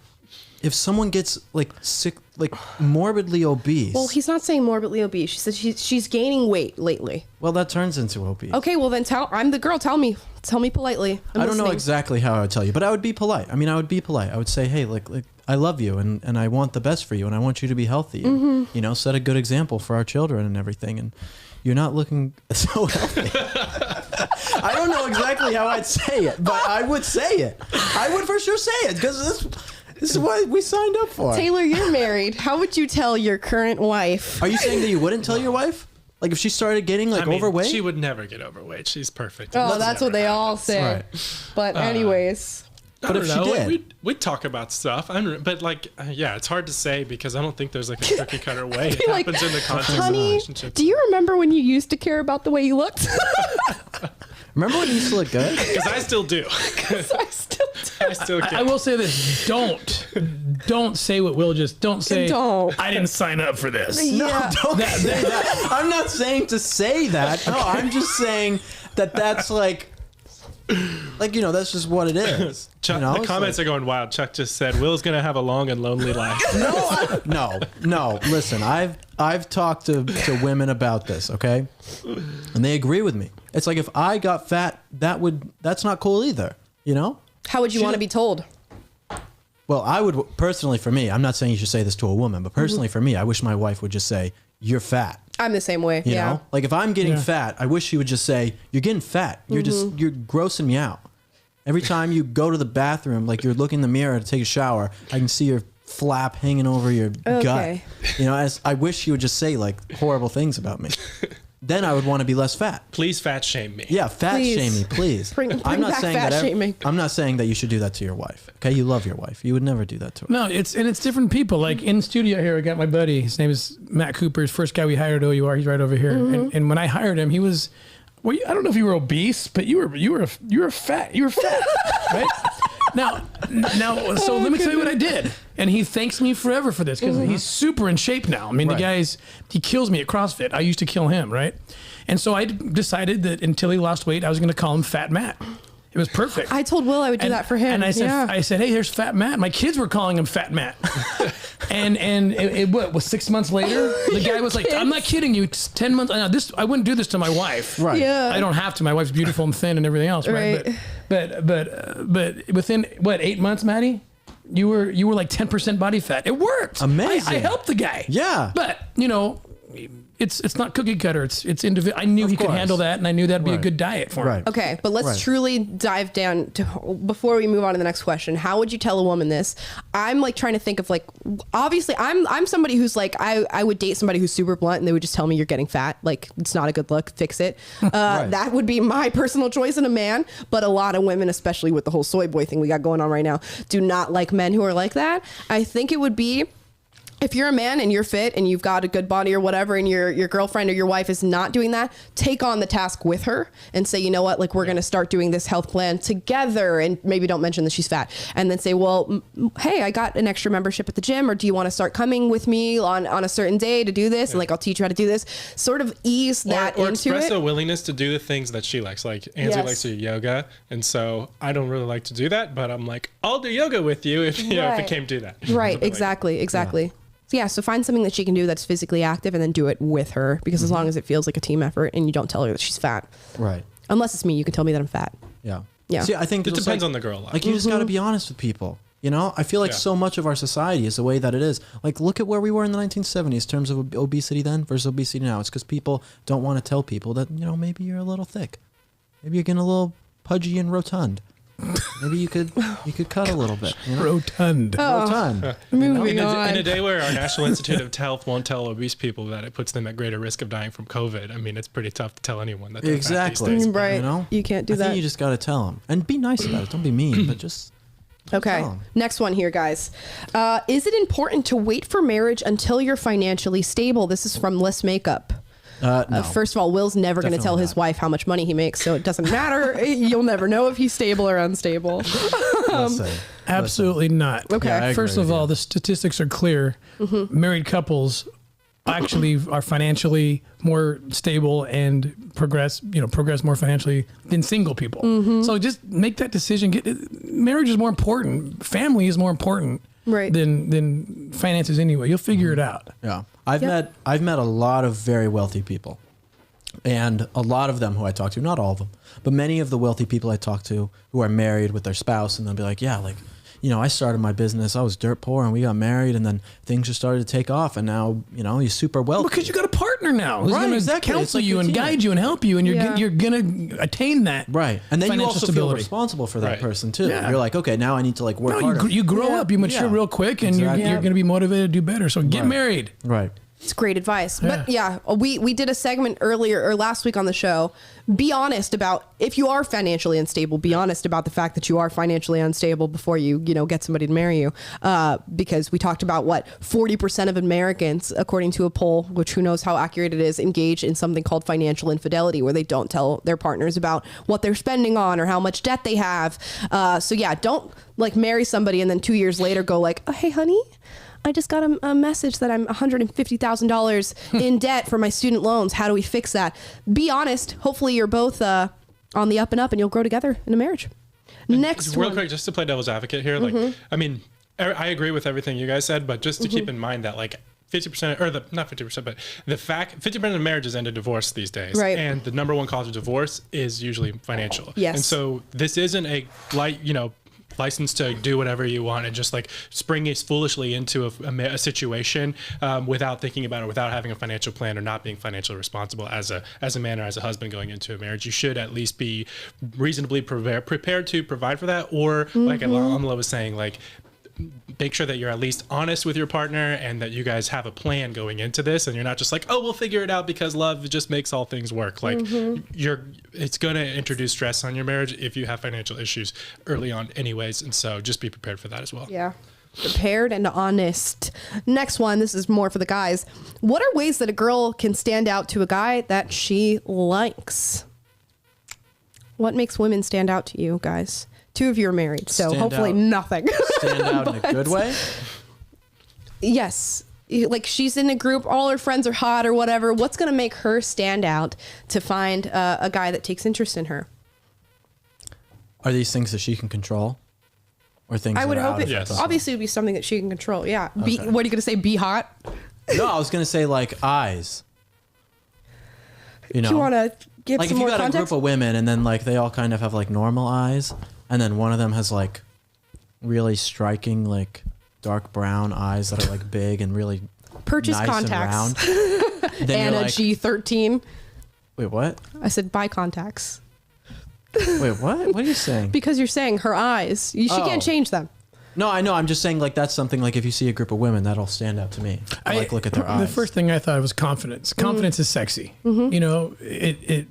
like morbidly obese. Well, he's not saying morbidly obese. She said she's gaining weight lately. Well, that turns into obese. Okay, well then I'm the girl. Tell me politely. I don't know exactly how I would tell you, but I would be polite. I mean, I would be polite. I would say, hey, like I love you and I want the best for you and I want you to be healthy. And, set a good example for our children and everything. And you're not looking so healthy. I don't know exactly how I'd say it, but I would say it. I would for sure say it because this is what we signed up for. Taylor, you're married. How would you tell your current wife? Are you saying that you wouldn't tell your wife? Like if she started getting overweight? She would never get overweight. She's perfect. Oh, that's what they all say. Right. But anyways. But if she did, we'd talk about stuff. But it's hard to say because I don't think there's like a cookie cutter way. It happens in the context of honey, relationships. do you remember when you used to care about the way you looked? remember when you used to look good? Because I still do. I still care. I will say this: don't say what Will just. Don't say. Don't. I didn't sign up for this. Yeah. No, don't say that. I'm not saying to say that. No, I'm just saying that's like that's just what it is. Chuck, the comments are going wild. Chuck just said Will's gonna have a long and lonely life. No. Listen, I've talked to women about this, okay, and they agree with me. It's like if I got fat, that's not cool either. How would you want to be told? Well, I would personally, for me, I'm not saying you should say this to a woman, but personally for me, I wish my wife would just say, "You're fat." I'm the same way. You know? Like if I'm getting fat, I wish she would just say, "You're getting fat. You're you're grossing me out." Every time you go to the bathroom, like you're looking in the mirror to take a shower, I can see your flap hanging over your gut. As I wish she would just say like horrible things about me. Then I would want to be less fat. Please fat shame me. Yeah, fat shame me, please. Bring back fat shaming. I'm not saying that you should do that to your wife. Okay, you love your wife. You would never do that to her. No, it's different people. Like in studio here, I got my buddy. His name is Matt Cooper. His first guy we hired at OUR. He's right over here. And when I hired him, he was. Well, I don't know if you were obese, but you were fat. You were fat, right? So let me tell you what I did. And he thanks me forever for this because he's super in shape now. I mean, he kills me at CrossFit. I used to kill him, right? And so I decided that until he lost weight, I was going to call him Fat Matt. It was perfect. I told Will I would do that for him. And I said, hey, here's Fat Matt. My kids were calling him Fat Matt. and it was 6 months later, the guy was like, I'm not kidding you. It's 10 months. Now, I wouldn't do this to my wife. Right. Yeah. I don't have to. My wife's beautiful and thin and everything else. Right. But within 8 months, Maddie, you were like 10% body fat. It worked. Amazing. I helped the guy. Yeah. But it's not cookie cutter. It's individual. I knew he could handle that, and I knew that'd be a good diet for him. Right. Okay, but let's truly dive down to, before we move on to the next question. How would you tell a woman this? I'm like trying to think of like, obviously I'm somebody who's like, I would date somebody who's super blunt and they would just tell me you're getting fat. Like, it's not a good look, fix it. That would be my personal choice in a man. But a lot of women, especially with the whole soy boy thing we got going on right now, do not like men who are like that. I think it would be, if you're a man and you're fit and you've got a good body or whatever, and your girlfriend or your wife is not doing that, take on the task with her and say, you know what, like, we're going to start doing this health plan together, and maybe don't mention that she's fat, and then say, well, hey, I got an extra membership at the gym, or do you want to start coming with me on a certain day to do this? And like, I'll teach you how to do this, sort of ease that or into express it. a willingness to do the things that she likes. Like Ansley likes to do yoga, and so I don't really like to do that, but I'm like, I'll do yoga with you if if it came to that. Right. Exactly. Yeah, so find something that she can do that's physically active and then do it with her, because as long as it feels like a team effort and you don't tell her that she's fat. Right. Unless it's me, you can tell me that I'm fat. Yeah. Yeah. See, I think It depends on the girl a lot. Like, you just got to be honest with people. You know, I feel like so much of our society is the way that it is. Like, look at where we were in the 1970s in terms of obesity then versus obesity now. It's because people don't want to tell people that, maybe you're a little thick. Maybe you're getting a little pudgy and rotund. Maybe you could cut a little bit. Rotund. Rotund. Moving In on. a day where our National Institute of Health won't tell obese people that it puts them at greater risk of dying from COVID, I mean, it's pretty tough to tell anyone that they're Exactly. fat these days. Right. You can't do I that. think you just got to tell them and be nice about it. Don't be mean, but just. Okay. tell 'em. Next one here, guys. Is it important to wait for marriage until you're financially stable? This is from List Makeup. No. First of all, Will's never going to tell Definitely his not. wife how much money he makes, so it doesn't matter. You'll never know if he's stable or unstable. Listen. Absolutely not. Okay. Yeah, I First agree of with all, you. the statistics are clear. Married couples actually are financially more stable and progress more financially than single people. So just make that decision. Marriage is more important. Family is more important than finances anyway. You'll figure it out. Yeah. I've met a lot of very wealthy people, and a lot of them who I talk to, not all of them, but many of the wealthy people I talk to who are married with their spouse, and they'll be like, yeah, like, I started my business, I was dirt poor, and we got married, and then things just started to take off, and now, he's super wealthy. Because you got a partner now who's going to counsel you and guide you and help you, and you're going to attain that. Right. And then you also feel stability. responsible for that person too. Yeah. You're like, okay, now I need to work harder. You grow up, you mature real quick, and Exactly. you're going to be motivated to do better. So get married. Right. It's great advice. But yeah, we did a segment earlier or last week on the show. Be honest about, if you are financially unstable, be honest about the fact that you are financially unstable before you get somebody to marry you. Because we talked about 40% of Americans, according to a poll, which who knows how accurate it is, engage in something called financial infidelity, where they don't tell their partners about what they're spending on or how much debt they have. So yeah, don't marry somebody and then 2 years later go oh, hey honey, I just got a message that I'm $150,000 in debt for my student loans. How do we fix that? Be honest. Hopefully you're both on the up and up, and you'll grow together in a marriage. Next Real one. quick, just to play devil's advocate here, I mean, I agree with everything you guys said, but just to keep in mind that 50%, or not 50%, but the fact 50% of marriages end in divorce these days. Right. And the number one cause of divorce is usually financial. Yes. And so this isn't a license to do whatever you want and just spring it foolishly into a situation without thinking about it, without having a financial plan or not being financially responsible as a man or as a husband going into a marriage. You should at least be reasonably prepared to provide for that, or like Amala was saying, make sure that you're at least honest with your partner and that you guys have a plan going into this, and you're not just oh, we'll figure it out because love just makes all things work. It's going to introduce stress on your marriage if you have financial issues early on anyways, and so just be prepared for that as well. Yeah. Prepared and honest. Next one, this is more for the guys. What are ways that a girl can stand out to a guy that she likes? What makes women stand out to you guys? 2 of you are married, so Stand hopefully out. nothing. Stand out in a good way. Yes. Like she's in a group, all her friends are hot or whatever. What's going to make her stand out to find a guy that takes interest in her? Are these things that she can control, or things? I would that are hope out of it her Yes. control? obviously would be something that she can control. Yeah. Be, Okay. what are you going to say? Be hot? No, I was gonna say like eyes. You know, Do you want to give like some if you more got a context? group of women and then like they all kind of have like normal eyes, and then one of them has like really striking like dark brown eyes that are like big and really Purchase nice contacts. and round. Then And you're a like, G13. wait, what? I said buy contacts. Wait, what? What are you saying? Because you're saying her eyes. She Oh. can't change them. No, I know. I'm just saying like that's something like if you see a group of women, that'll stand out to me. I like look at their eyes. The first thing I thought was confidence. Confidence is sexy. You know, it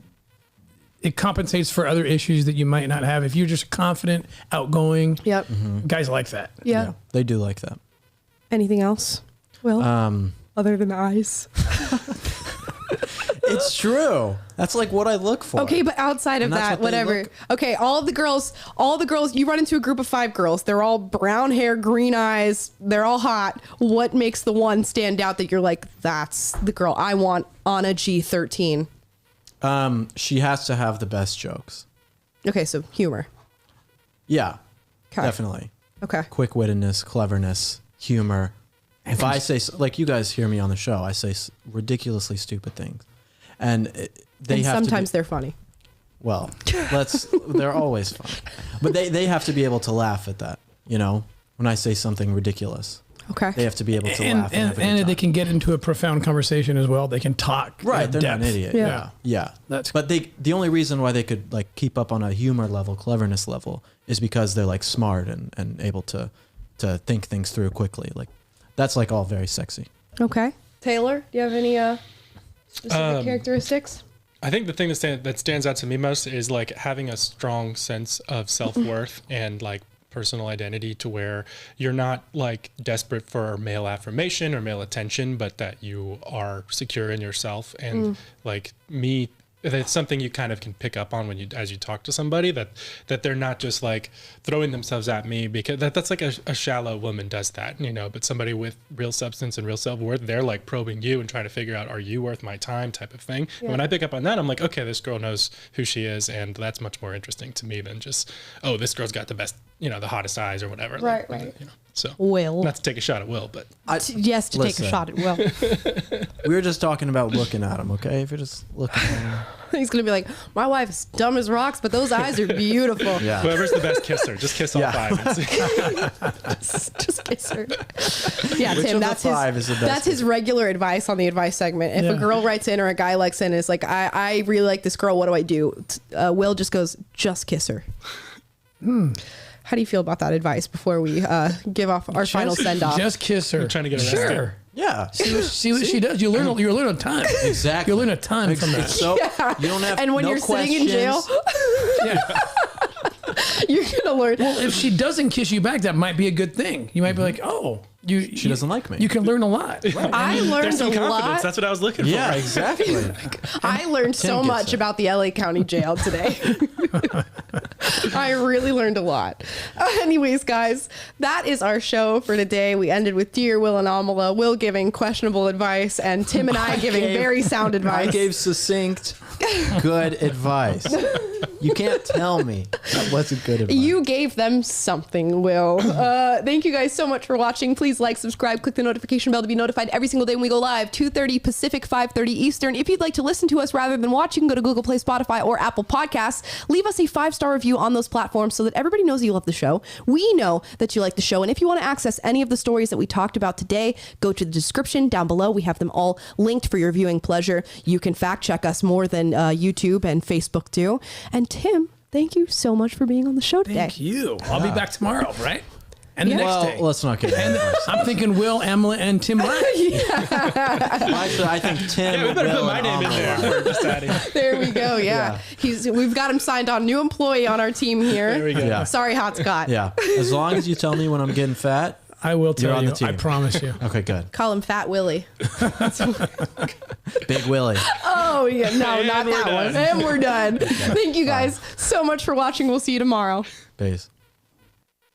compensates for other issues that you might not have. If you're just confident, outgoing, Yep. guys like that. Yeah. they do like that. Anything else? Will? Other than eyes. It's true. That's like what I look for. Okay, but outside of And that's that, what they whatever. look- Okay, all the girls, you run into a group of 5 girls. They're all brown hair, green eyes. They're all hot. What makes the one stand out that you're like, that's the girl I want on a G13? She has to have the best jokes. Okay, so humor. Yeah, Okay. definitely. Okay. Quick-wittedness, cleverness, humor. If I say, like you guys hear me on the show, I say ridiculously stupid things. And they And have sometimes to be, they're funny. well, they're always fun. But they have to be able to laugh at that, you know, when I say something ridiculous. Okay. They have to be able to And, laugh. have a good and they time. can get into a profound conversation as well. They can talk. Right, in they're not depth. an idiot. Yeah. Yeah. Yeah. That's- but the only reason why they could like keep up on a humor level, cleverness level is because they're like smart and able to think things through quickly. Like that's like all very sexy. Okay. Taylor, do you have any specific characteristics? I think the thing that stands out to me most is like having a strong sense of self-worth and like personal identity, to where you're not like desperate for male affirmation or male attention, but that you are secure in yourself. And like me, it's something you kind of can pick up on when as you talk to somebody, that they're not just like throwing themselves at me, because that's like a shallow woman does that, you know, but somebody with real substance and real self-worth, they're like probing you and trying to figure out, are you worth my time type of thing. And when I pick up on that, I'm like, okay, this girl knows who she is. And that's much more interesting to me than just, oh, this girl's got the best, you know, the hottest eyes or whatever. Right, like, right. You know, so Will. not to take a shot at Will, but Yes, to take Listen. a shot at Will. We were just talking about looking at them, okay? If you're just looking at them. He's going to be like, my wife's dumb as rocks, but those eyes are beautiful. Yeah. whoever's the best kisser, just kiss all Yeah. 5 and see. Just kiss her. Yeah, Which Tim, of the that's 5 is the best that's his regular advice on the advice segment. If a Yeah. girl writes in or a guy likes in, is like, I really like this girl. What do I do? Will just goes, just kiss her. How do you feel about that advice before we give off our final send off? Just kiss her. You're trying to get arrested. Sure. Yeah. See what she does. You learn a ton. Exactly. You learn a ton from that. So you don't have And when no you're sitting in jail, questions. Yeah. you're gonna learn. Well, if she doesn't kiss you back, that might be a good thing. You might be like, oh, She doesn't like me. You can learn a lot. I learned There's some a confidence. lot. That's what I was looking for. Yeah, exactly. I learned so gets much it. about the LA County Jail today. I really learned a lot. Anyways, guys, that is our show for today. We ended with Dear Will and Amala, Will giving questionable advice, and Tim and I giving very sound advice. I gave succinct, good advice. You can't tell me that wasn't good advice. You gave them something, Will. Thank you guys so much for watching. Please like, subscribe, click the notification bell to be notified every single day when we go live, 2:30 Pacific, 5:30 Eastern. If you'd like to listen to us rather than watch, you can go to Google Play, Spotify, or Apple Podcasts. Leave us a 5-star review on those platforms so that everybody knows you love the show. We know that you like the show. And if you want to access any of the stories that we talked about today, go to the description down below. We have them all linked for your viewing pleasure. You can fact check us more than YouTube and Facebook do. And Tim, thank you so much for being on the show today. Thank you. I'll be back tomorrow, right? And the next well, day. let's not get into it. I'm thinking Will, Amala, and Tim Ryan. Actually, I think Tim. Yeah, we better Will, put my and name in Amala. there. We're just adding. There we go. Yeah. We've got him signed on. New employee on our team here. There we go. Yeah. Sorry, Hot Scott. Yeah. As long as you tell me when I'm getting fat. I will You're tell on you. the team. I promise you. Okay, good. Call him Fat Willie. Big Willie. Oh, yeah. No, And not we're that one. done. And we're done. Thank you guys so much for watching. We'll see you tomorrow. Peace.